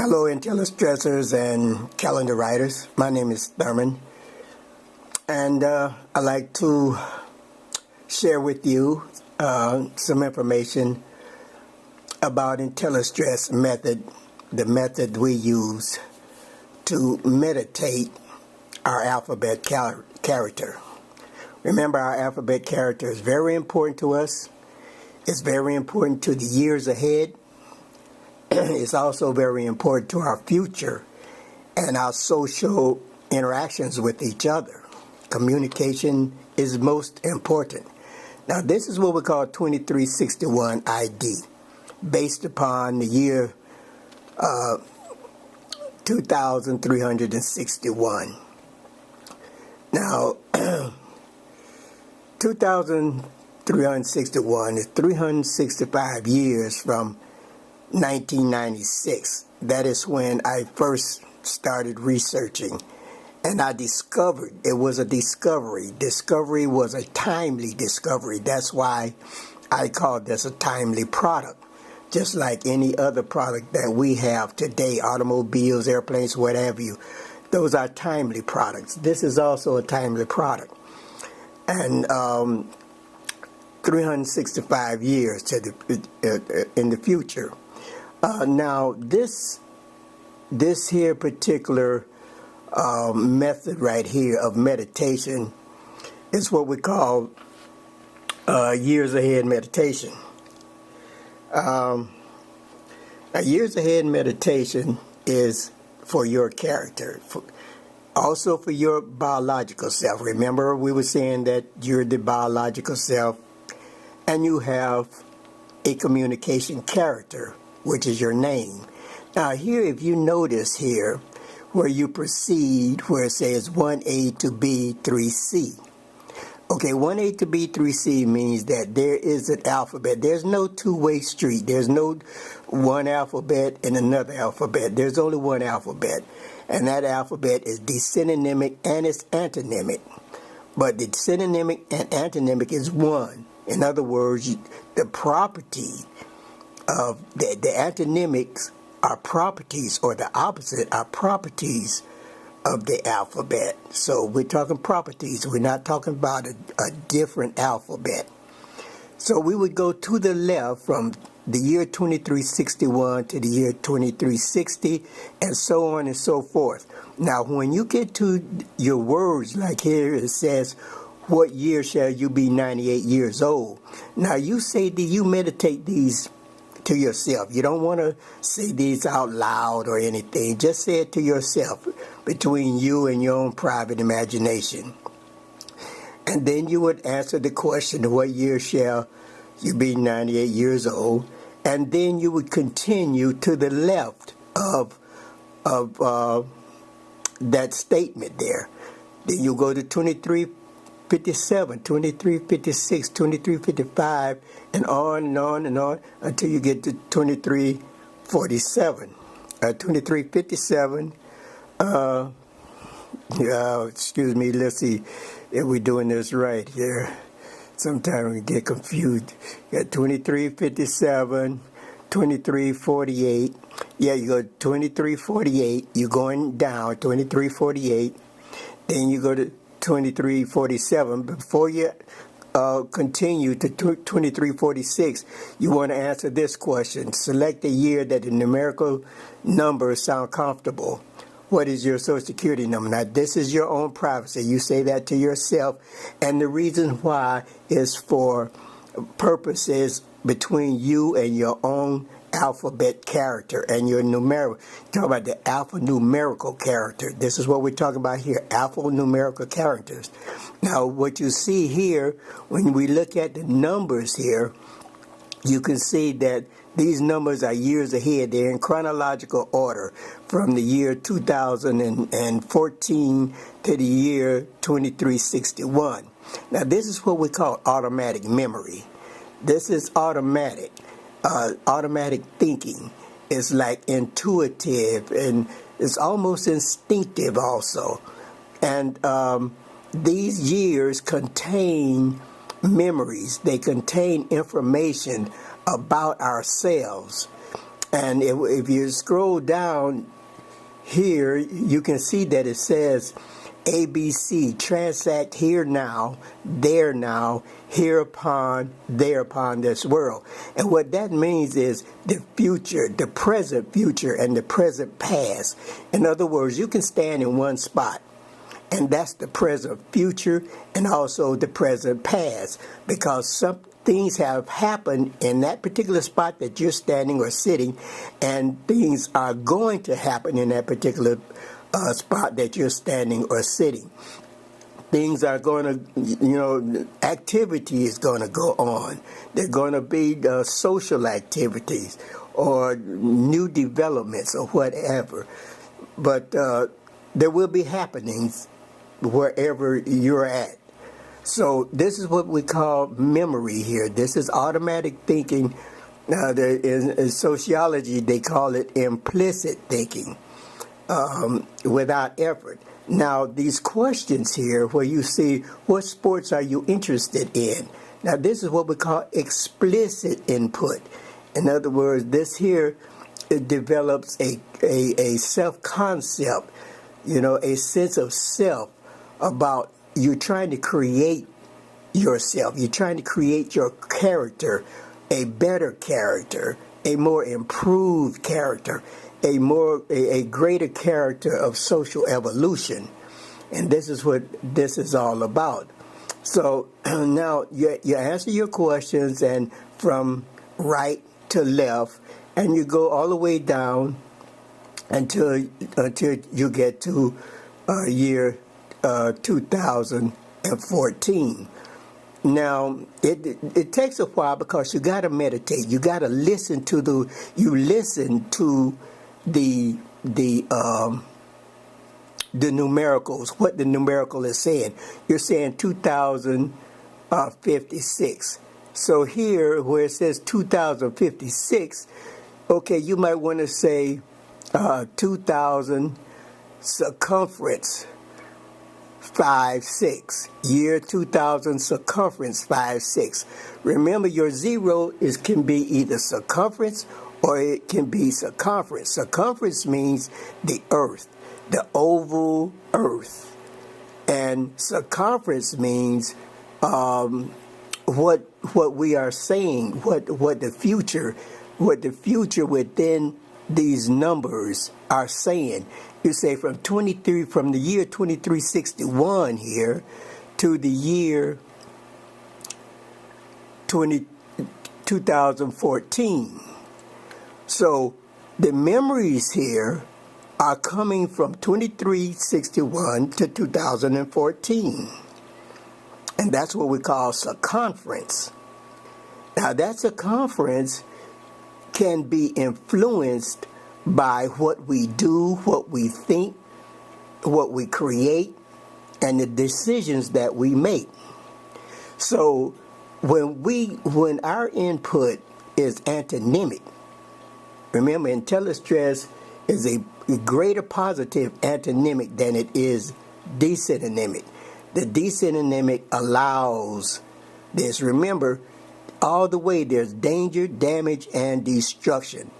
Hello, intellestressors and calendar writers. My name is Thurman, and I'd like to share with you some information about intellestress method, the method we use to meditate our alphabet character. Remember, our alphabet character is very important to us. It's very important to the years ahead. It's also very important to our future and our social interactions with each other. Communication is most important. Now, this is what we call 2361 ID, based upon the year 2361. Now, 2361 is 365 years from 1996. That is when I first started researching, and I discovered it was a discovery. Discovery was a timely discovery. That's why I call this a timely product. Just like any other product that we have today, automobiles, airplanes, what have you, those are timely products. This is also a timely product. And 365 years to in the future. Now, this here particular method right here of meditation is what we call years ahead meditation. Years ahead meditation is for your character, also for your biological self. Remember, we were saying that you're the biological self, and you have a communication character, which is your name. Now here, if you notice here, where you proceed, where it says 1A to B, 3C. Okay, 1A to B, 3C means that there is an alphabet. There's no two-way street. There's no one alphabet and another alphabet. There's only one alphabet. And that alphabet is the synonymic and it's antonymic. But the synonymic and antonymic is one. In other words, the property of the antonymics are properties, or the opposite are properties of the alphabet. So we're talking properties. We're not talking about a different alphabet. So we would go to the left from the year 2361 to the year 2360, and so on and so forth. Now, when you get to your words, like here it says, what year shall you be 98 years old? Now, you say that you meditate these to yourself. You don't want to say these out loud or anything. Just say it to yourself between you and your own private imagination. And then you would answer the question, what year shall you be 98 years old? And then you would continue to the left of that statement there. Then you go to 2357, 2356, 2355, and on and on and on until you get to 2347. 2357, excuse me, let's see if we're doing this right here. Sometimes we get confused. You got 2357, 2348. Yeah, you go 2348, you're going down, 2348. Then you go to 2347. Before you continue to 2346, you want to answer this question. Select a year that the numerical numbers sound comfortable. What is your Social Security number? Now, this is your own privacy. You say that to yourself, and the reason why is for purposes between you and your own alphabet character and your numerical. Talk about the alphanumerical character. This is what we're talking about here, alphanumerical characters. Now, what you see here, when we look at the numbers here, you can see that these numbers are years ahead. They're in chronological order from the year 2014 to the year 2361. Now, this is what we call automatic memory. This is automatic. Automatic thinking is like intuitive, and it's almost instinctive also. And these years contain memories. They contain information about ourselves. And if you scroll down here, you can see that it says ABC, transact here now, there now, hereupon, thereupon this world. And what that means is the future, the present future, and the present past. In other words, you can stand in one spot, and that's the present future and also the present past, because some things have happened in that particular spot that you're standing or sitting, and things are going to happen in that particular spot that you're standing or sitting. Things are going to, activity is going to go on. They're going to be social activities or new developments or whatever. But there will be happenings wherever you're at. So this is what we call memory here. This is automatic thinking. In sociology, they call it implicit thinking. Without effort. Now, these questions here where you see what sports are you interested in. Now, this is what we call explicit input. In other words, this here, it develops a self-concept, a sense of self about you trying to create yourself. You're trying to create your character, a better character, a more improved character, a greater character of social evolution. And this is what this is all about. So now you answer your questions, and from right to left, and you go all the way down until you get to year 2014. Now, it takes a while because you got to meditate. You got to listen to the numericals, what the numerical is saying. You're saying 2056. So here, where it says 2056, okay, you might want to say 2000 circumference 5-6. Year 2000 circumference 5-6. Remember, your zero can be either circumference or it can be circumference. Circumference means the earth, the oval earth. And circumference means what we are saying, what the future within these numbers are saying. You say from the year 2361 here to the year 2014. So the memories here are coming from 2361 to 2014. And that's what we call circumference. Now that circumference can be influenced by what we do, what we think, what we create, and the decisions that we make. So when our input is antonymic, remember, intellestress is a greater positive antonymic than it is desynonymic. The desynonymic allows this. Remember, all the way there's danger, damage, and destruction.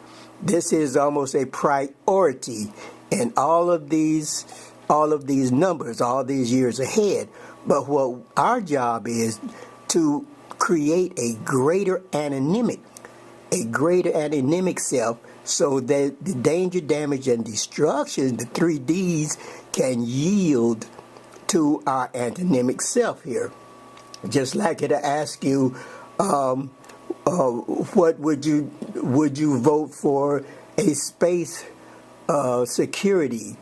This is almost a priority in all of these numbers, all these years ahead. But what our job is to create a greater anonymic self, so that the danger, damage, and destruction, the 3 Ds, can yield to our antonymic self here. Just like it ask you, what would you vote for a space security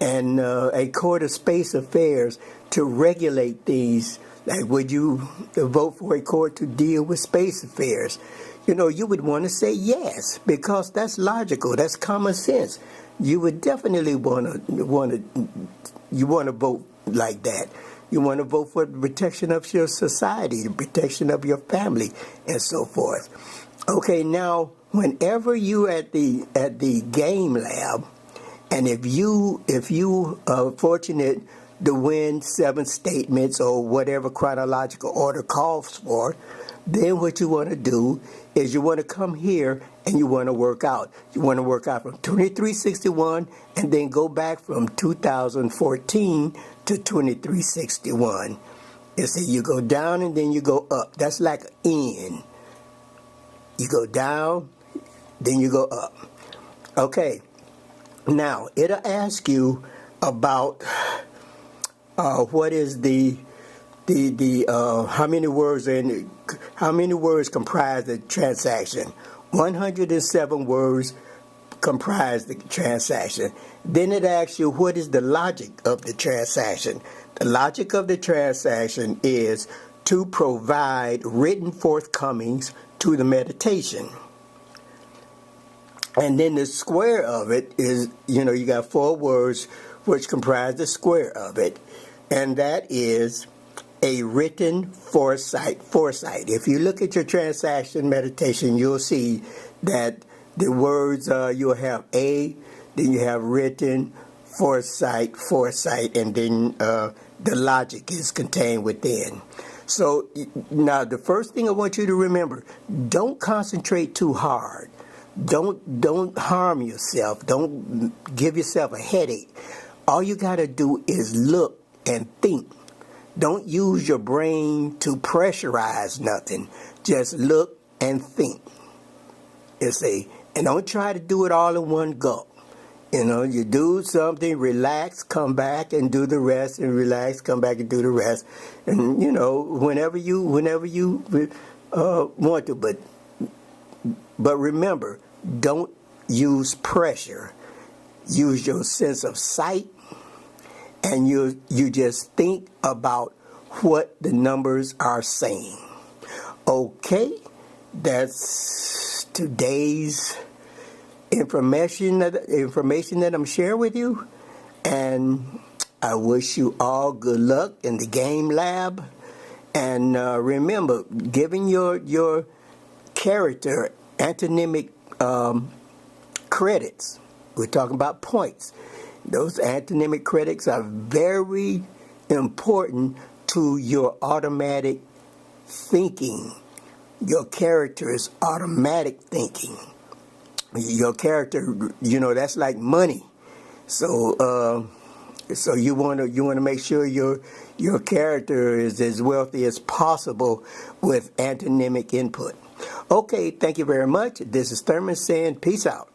and a court of space affairs to regulate these? Like, would you vote for a court to deal with space affairs? You would want to say yes, because that's logical. That's common sense. You would definitely want to vote like that. You want to vote for the protection of your society, the protection of your family, and so forth. Okay, now, whenever you're at the game lab, and if you are fortunate to win 7 statements or whatever chronological order calls for, then what you want to do is you want to come here and you want to work out. You want to work out from 2361 and then go back from 2014 to 2361. You see, you go down and then you go up. That's like an N. You go down, then you go up. Okay. Now, it'll ask you about what is the how many words comprise the transaction. 107 words comprise the transaction. Then it asks you what is the logic of the transaction. The logic of the transaction is to provide written forthcomings to the meditation. And then the square of it is, you got 4 words which comprise the square of it. And that is a written foresight. If you look at your transaction meditation, you'll see that the words, you'll have A, then you have written, foresight, and then the logic is contained within. So now the first thing I want you to remember, don't concentrate too hard. Don't harm yourself. Don't give yourself a headache. All you got to do is look and think. Don't use your brain to pressurize nothing. Just look and think. You see, and don't try to do it all in one go. You do something, relax, come back and do the rest, and relax, come back and do the rest. And whenever you want to, but remember, don't use pressure. Use your sense of sight, and you just think about what the numbers are saying. Okay, that's today's information that I'm sharing with you, and I wish you all good luck in the game lab. And remember, giving your character antonymic credits. We're talking about points. Those antonymic credits are very important to your automatic thinking. Your character's automatic thinking. Your character, that's like money. So you want to make sure your character is as wealthy as possible with antonymic input. Okay, thank you very much. This is Thurman saying peace out.